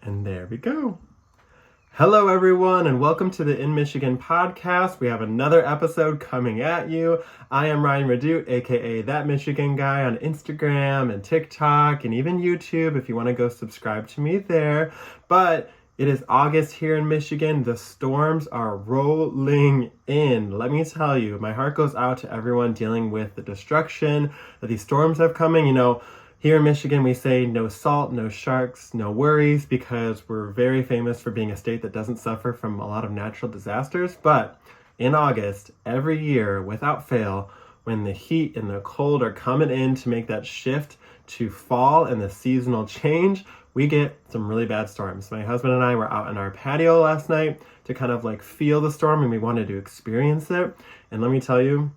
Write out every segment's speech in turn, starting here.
And there we go. Hello, everyone, and welcome to the In Michigan podcast. We have another episode coming at you. I am Ryan Redoute, aka That Michigan Guy, on Instagram and TikTok and even YouTube if you want to go subscribe to me there. But it is August here in Michigan. The storms are rolling in. Let me tell you, my heart goes out to everyone dealing with the destruction that these storms have coming. Here in Michigan, we say no salt, no sharks, no worries, because we're very famous for being a state that doesn't suffer from a lot of natural disasters. But in August, every year, without fail, when the heat and the cold are coming in to make that shift to fall and the seasonal change, we get some really bad storms. My husband and I were out on our patio last night to kind of like feel the storm, and we wanted to experience it. And let me tell you,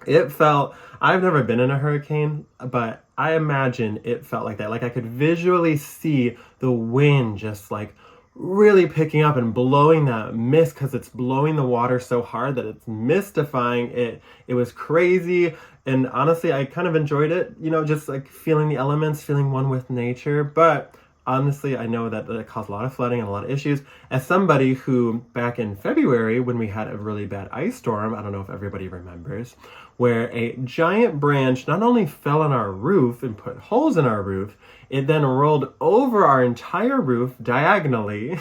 I've never been in a hurricane, but I imagine it felt like that. Like I could visually see the wind just like really picking up and blowing that mist, because it's blowing the water so hard that it's mystifying it. It was crazy. And honestly, I kind of enjoyed it, just like feeling the elements, feeling one with nature. But honestly, I know that it caused a lot of flooding and a lot of issues. As somebody who, back in February, when we had a really bad ice storm, I don't know if everybody remembers, where a giant branch not only fell on our roof and put holes in our roof, it then rolled over our entire roof diagonally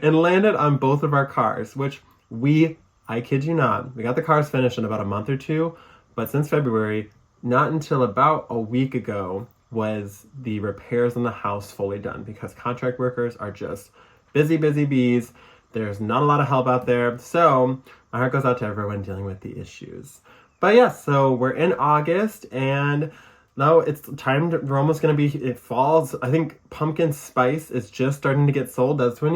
and landed on both of our cars, which I kid you not, we got the cars finished in about a month or two, but since February, not until about a week ago, was the repairs on the house fully done, because contract workers are just busy bees. There's not a lot of help out there. So my heart goes out to everyone dealing with the issues. But yeah, so we're in August, and now it's time we're almost going to be, it falls. I think pumpkin spice is just starting to get sold. That's when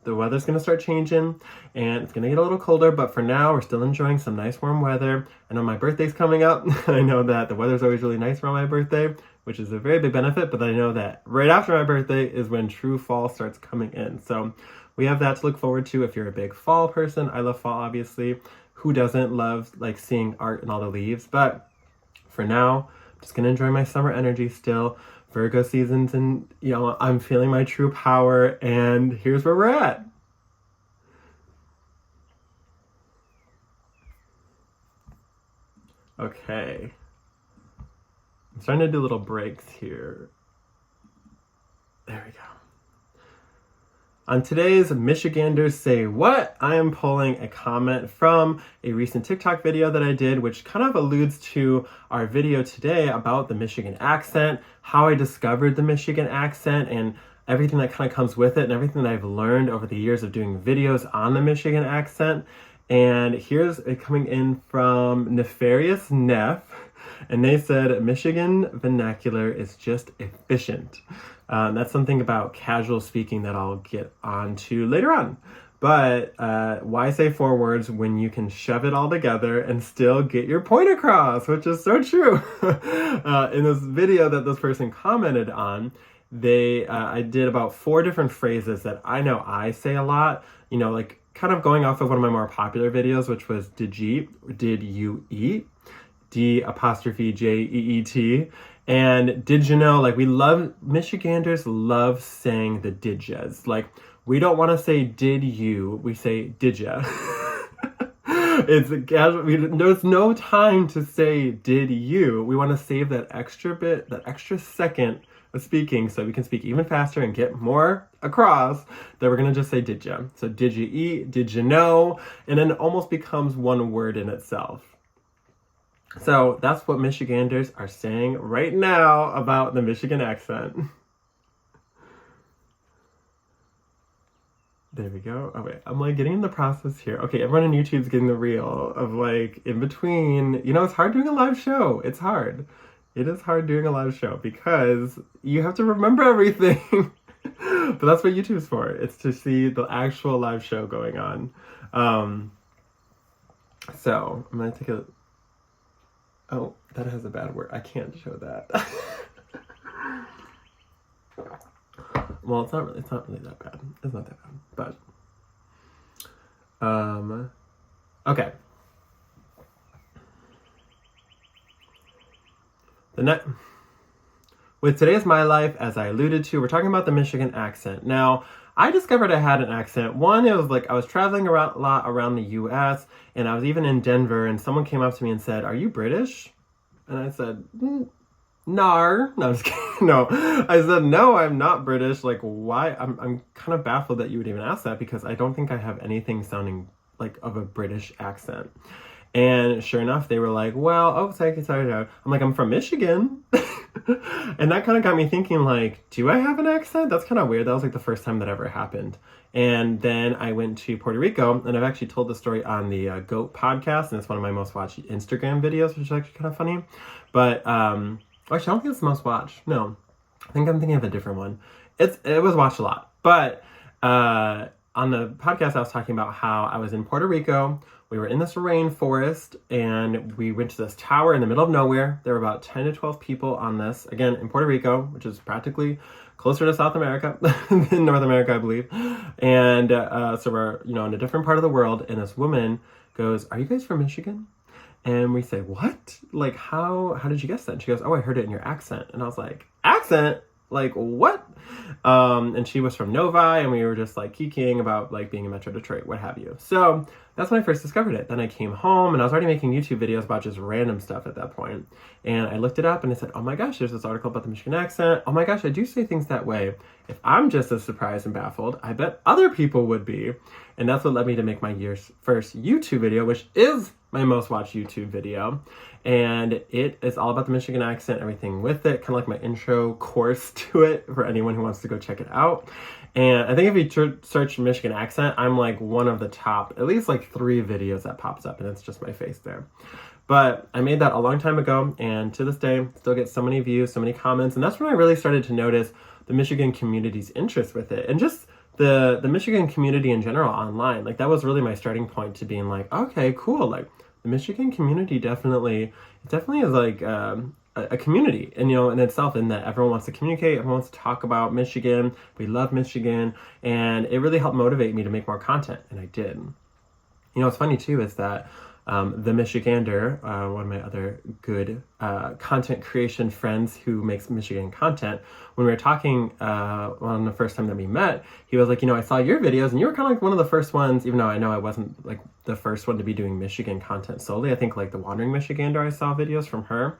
the weather's going to start changing and it's going to get a little colder. But for now, we're still enjoying some nice warm weather. I know my birthday's coming up. I know that the weather's always really nice around my birthday, which is a very big benefit. But I know that right after my birthday is when true fall starts coming in. So we have that to look forward to if you're a big fall person. I love fall, obviously. Who doesn't love like seeing art and all the leaves? But for now, I'm just gonna enjoy my summer energy still. Virgo seasons, and I'm feeling my true power, and here's where we're at. Okay. I'm starting to do little breaks here. There we go. On today's Michiganders Say What, I am pulling a comment from a recent TikTok video that I did, which kind of alludes to our video today about the Michigan accent, how I discovered the Michigan accent, and everything that kind of comes with it, and everything that I've learned over the years of doing videos on the Michigan accent. And here's it coming in from Nefarious Neff, and they said, Michigan vernacular is just efficient. That's something about casual speaking that I'll get onto later on. But why say 4 words when you can shove it all together and still get your point across, which is so true. In this video that this person commented on, I did about 4 different phrases that I know I say a lot, like kind of going off of one of my more popular videos, which was did you eat? D''Jeet. And did you know, like Michiganders love saying the did yas. Like, we don't want to say did you, we say did ya. It's casual. There's no time to say did you. We want to save that extra bit, that extra second of speaking, so we can speak even faster and get more across, that we're going to just say did ya. So did you eat? Did you know? And then it almost becomes one word in itself. So that's what Michiganders are saying right now about the Michigan accent. There we go. Oh wait, I'm like getting in the process here. Okay, everyone on YouTube's getting the reel of like in between. It's hard doing a live show. It's hard. It is hard doing a live show because you have to remember everything. But that's what YouTube's for. It's to see the actual live show going on. So I'm gonna take a... Oh, that has a bad word. I can't show that. Well, it's not really that bad. It's not that bad. But okay. With today's My Life, as I alluded to, we're talking about the Michigan accent. Now, I discovered I had an accent. One, it was like I was traveling around, a lot around the US, and I was even in Denver, and someone came up to me and said, "Are you British?" And I said, "Nar." No, I'm just kidding. No, I said, "No, I'm not British." Like, why? I'm kind of baffled that you would even ask that, because I don't think I have anything sounding like of a British accent. And sure enough, they were like, "Well, oh, sorry. I'm like, "I'm from Michigan." And that kind of got me thinking, like, do I have an accent? That's kind of weird. That was like the first time that ever happened. And then I went to Puerto Rico, and I've actually told the story on the GOAT podcast, and it's one of my most watched Instagram videos, which is actually kind of funny. But actually, I don't think it's the most watched. No, I think I'm thinking of a different one. It was watched a lot. But on the podcast, I was talking about how I was in Puerto Rico. We were in this rainforest, and we went to this tower in the middle of nowhere. There were about 10 to 12 people on this, again, in Puerto Rico, which is practically closer to South America than North America, I believe. And so we're, in a different part of the world, and this woman goes, "Are you guys from Michigan?" And we say, "What? Like, how did you guess that?" And she goes, "Oh, I heard it in your accent." And I was like, "Accent? Like, what?" And she was from Novi, and we were just like kikiing about like being in Metro Detroit, what have you. So that's when I first discovered it. Then I came home, and I was already making YouTube videos about just random stuff at that point. And I looked it up, and I said, "Oh my gosh, there's this article about the Michigan accent. Oh my gosh, I do say things that way. If I'm just as surprised and baffled, I bet other people would be." And that's what led me to make my year's first YouTube video, which is my most watched YouTube video. And it is all about the Michigan accent, everything with it, kind of like my intro course to it for anyone who wants to go check it out. And I think if you search Michigan accent, I'm like one of the top, at least like 3 videos that pops up, and it's just my face there. But I made that a long time ago, and to this day, still get so many views, so many comments, and that's when I really started to notice the Michigan community's interest with it, and just the Michigan community in general online. Like, that was really my starting point to being like, okay, cool, like, the Michigan community definitely is like a community, and in itself, in that everyone wants to communicate, everyone wants to talk about Michigan. We love Michigan, and it really helped motivate me to make more content, and I did. What's funny too is that the Michigander, one of my other good content creation friends who makes Michigan content, when we were talking on the first time that we met, he was like, "I saw your videos, and you were kind of like one of the first ones," even though I know I wasn't like the first one to be doing Michigan content solely. I think like the Wandering Michigander, I saw videos from her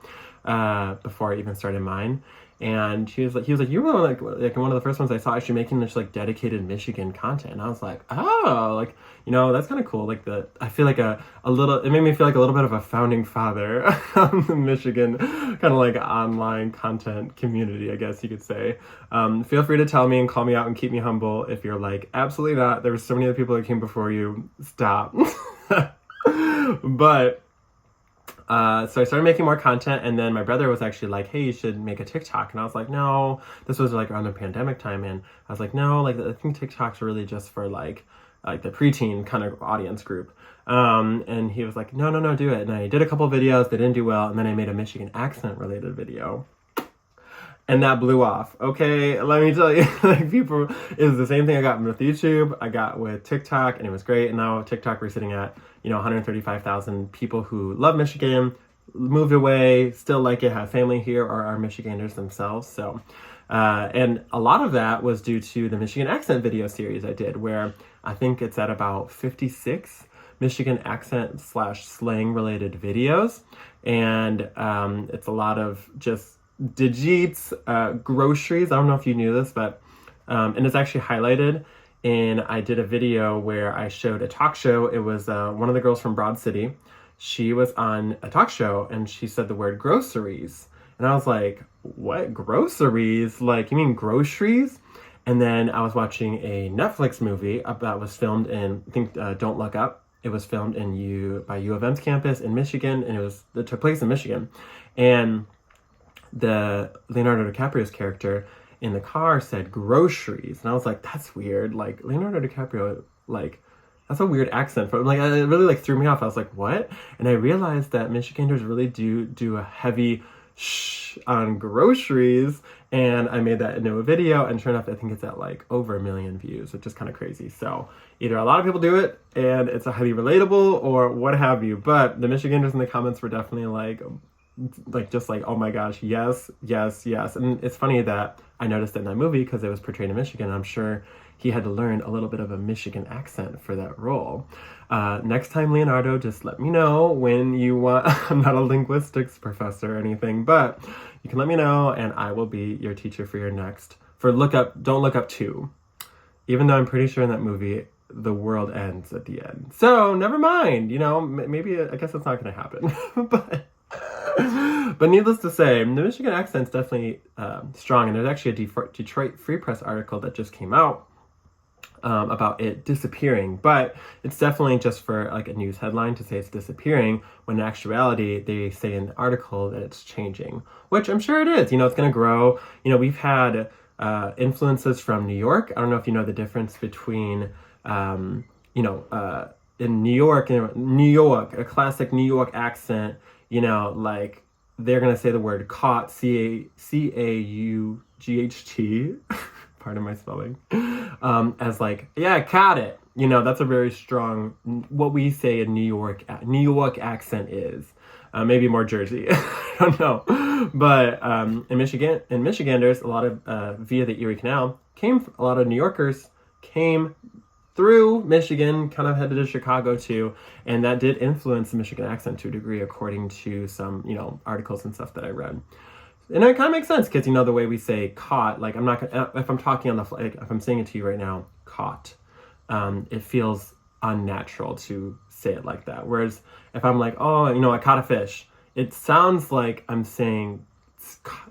before I even started mine. And he was like, "You were like one of the first ones I saw actually making this like dedicated Michigan content." And I was like, "Oh, like, that's kind of cool." Like, I feel like it made me feel like a little bit of a founding father of the Michigan kind of like online content community, I guess you could say. Feel free to tell me and call me out and keep me humble if you're like, "Absolutely not. There were so many other people that came before you. Stop." But so I started making more content, and then my brother was actually like, "Hey, you should make a TikTok." And I was like, "No." This was like around the pandemic time, and I was like, "No, like, I think TikTok's really just for like the preteen kind of audience group." And he was like, "No, do it." And I did a couple videos, they didn't do well, and then I made a Michigan accent related video. And that blew off. Okay, let me tell you, like, people, it's the same thing I got with YouTube, I got with TikTok, and it was great. And now TikTok, we're sitting at, 135,000 people who love Michigan, moved away, still like it, have family here, or are Michiganders themselves. So, and a lot of that was due to the Michigan accent video series I did, where I think it's at about 56 Michigan accent / slang related videos. And it's a lot of just digits, groceries. I don't know if you knew this, but and it's actually highlighted. And I did a video where I showed a talk show. It was one of the girls from Broad City. She was on a talk show, and she said the word groceries. And I was like, "What? Groceries? Like, you mean groceries?" And then I was watching a Netflix movie that was filmed in, I think, Don't Look Up. It was filmed by U of M's campus in Michigan, and it took place in Michigan. And the Leonardo DiCaprio's character in the car said groceries, and I was like, "That's weird." Like, Leonardo DiCaprio, like, that's a weird accent. But like, it really like threw me off. I was like, "What?" And I realized that Michiganders really do a heavy shh on groceries, and I made that into a video, and sure enough, I think it's at like over 1 million views, which is kind of crazy. So either a lot of people do it and it's a highly relatable, or what have you. But the Michiganders in the comments were definitely like like just like, oh my gosh, yes, yes, yes. And it's funny that I noticed it in that movie because it was portrayed in Michigan. I'm sure he had to learn a little bit of a Michigan accent for that role. Next time, Leonardo, just let me know when you want. I'm not a linguistics professor or anything, but you can let me know and I will be your teacher for your next, for Don't Look Up 2. Even though I'm pretty sure in that movie, the world ends at the end. So never mind, maybe, I guess it's not going to happen. But needless to say, the Michigan accent's definitely strong. And there's actually a Detroit Free Press article that just came out about it disappearing, but it's definitely just for like a news headline to say it's disappearing, when in actuality they say in the article that it's changing, which I'm sure it is. It's going to grow. We've had influences from New York. I don't know if you know the difference between in New York, a classic New York accent, like they're going to say the word caught, C-A-U-G-H-T, pardon my spelling, as like, yeah, I caught it. That's a very strong, what we say in New York accent is. Maybe more Jersey, I don't know. But in Michiganders, a lot of, via the Erie Canal, a lot of New Yorkers came through Michigan, kind of headed to Chicago too, and that did influence the Michigan accent to a degree, according to some, articles and stuff that I read. And it kind of makes sense, because, the way we say caught, like I'm not gonna, if I'm talking on the, like, if I'm saying it to you right now, caught, it feels unnatural to say it like that. Whereas if I'm like, oh, I caught a fish, it sounds like I'm saying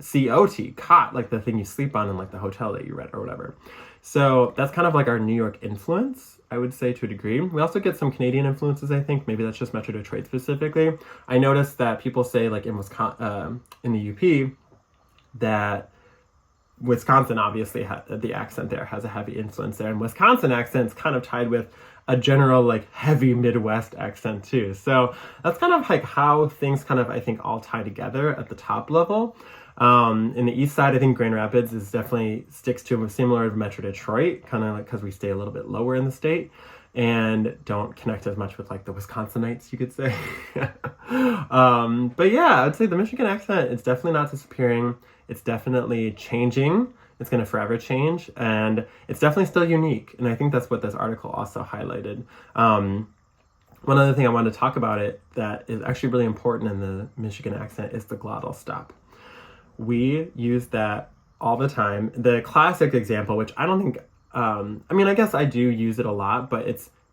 C-O-T, caught, like the thing you sleep on in like the hotel that you rent or whatever. So that's kind of like our New York influence, I would say, to a degree. We also get some Canadian influences, I think. Maybe that's just Metro Detroit specifically. I noticed that people say, like in Wisconsin, in the UP, that Wisconsin obviously the accent there has a heavy influence there, and Wisconsin accent's kind of tied with a general like heavy Midwest accent too. So that's kind of like how things kind of, I think, all tie together at the top level. In the east side, I think Grand Rapids is definitely sticks to a similar to Metro Detroit, kind of like because we stay a little bit lower in the state and don't connect as much with like the Wisconsinites, you could say. But yeah, I'd say the Michigan accent is definitely not disappearing. It's definitely changing. It's going to forever change, and it's definitely still unique. And I think that's what this article also highlighted. One other thing I wanted to talk about it that is actually really important in the Michigan accent is the glottal stop. We use that all the time. The classic example, which I don't think, I guess I do use it a lot, but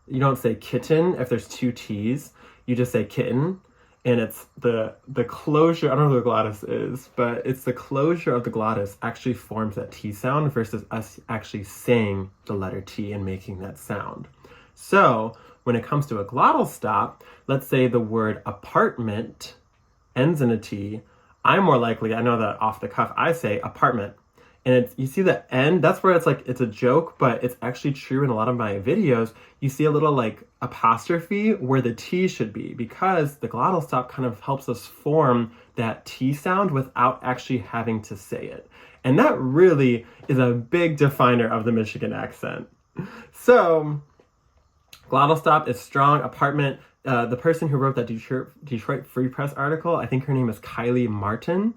you don't say kitten if there's two T's. You just say kitten. And it's the closure, I don't know what the glottis is, but it's the closure of the glottis actually forms that T sound versus us actually saying the letter T and making that sound. So when it comes to a glottal stop, let's say the word apartment ends in a T, I'm more likely, I know that off the cuff, I say apartment. And you see the end, that's where it's like, it's a joke, but it's actually true in a lot of my videos. You see a little like apostrophe where the T should be, because the glottal stop kind of helps us form that T sound without actually having to say it. And that really is a big definer of the Michigan accent. So glottal stop is strong. Apartment, the person who wrote that Detroit Free Press article, I think her name is Kylie Martin.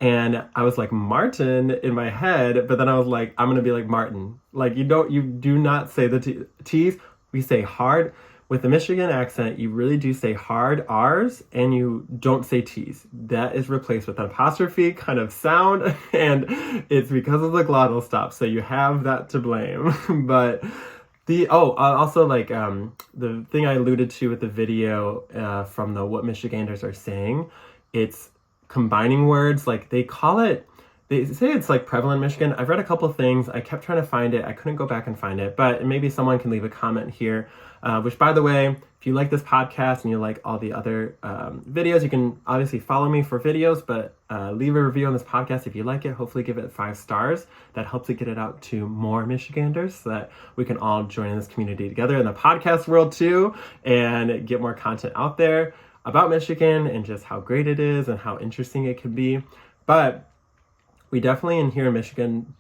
And I was like, Martin in my head, but then I was like, I'm going to be like Martin. Like you do not say the T's. We say hard. With the Michigan accent, you really do say hard R's and you don't say T's. That is replaced with an apostrophe kind of sound, and it's because of the glottal stop. So you have that to blame. But also like the thing I alluded to with the video from the What Michiganders Are Saying, it's combining words. Like they say it's like prevalent in Michigan. I've read a couple things. I kept trying to find it. I couldn't go back and find it, but maybe someone can leave a comment here. Which, by the way, if you like this podcast and you like all the other videos, you can obviously follow me for videos, but leave a review on this podcast if you like it. Hopefully give it 5 stars. That helps it get it out to more Michiganders so that we can all join in this community together in the podcast world too and get more content out there about Michigan and just how great it is and how interesting it can be. But we definitely in here in Michigan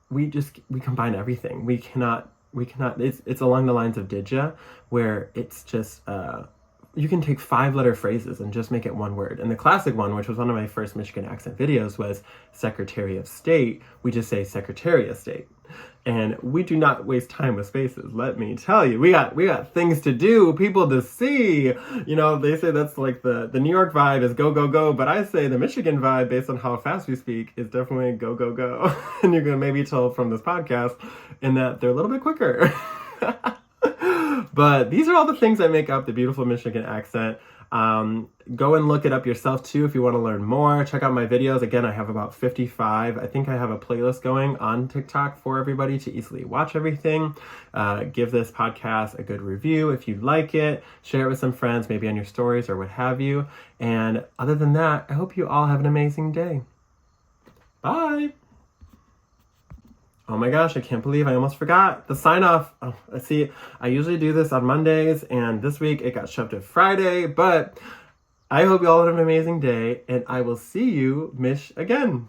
we combine everything. We cannot, it's along the lines of Didja, where it's just, you can take 5-letter phrases and just make it one word. And the classic one, which was one of my first Michigan accent videos, was Secretary of State. We just say Secretary of State. And we do not waste time with spaces, let me tell you. We got things to do, people to see. You know, they say that's like the New York vibe is go, go, go. But I say the Michigan vibe, based on how fast we speak, is definitely go, go, go. And you're going to maybe tell from this podcast in that they're a little bit quicker. But these are all the things that make up the beautiful Michigan accent. Go and look it up yourself too if you want to learn more. Check out my videos. Again, I have about 55. I think I have a playlist going on TikTok for everybody to easily watch everything. Give this podcast a good review if you like it. Share it with some friends, maybe on your stories or what have you. And other than that, I hope you all have an amazing day. Bye. Oh my gosh, I can't believe I almost forgot the sign off. Oh, see, I usually do this on Mondays, and this week it got shoved to Friday, but I hope you all have an amazing day, and I will see you, Mish, again.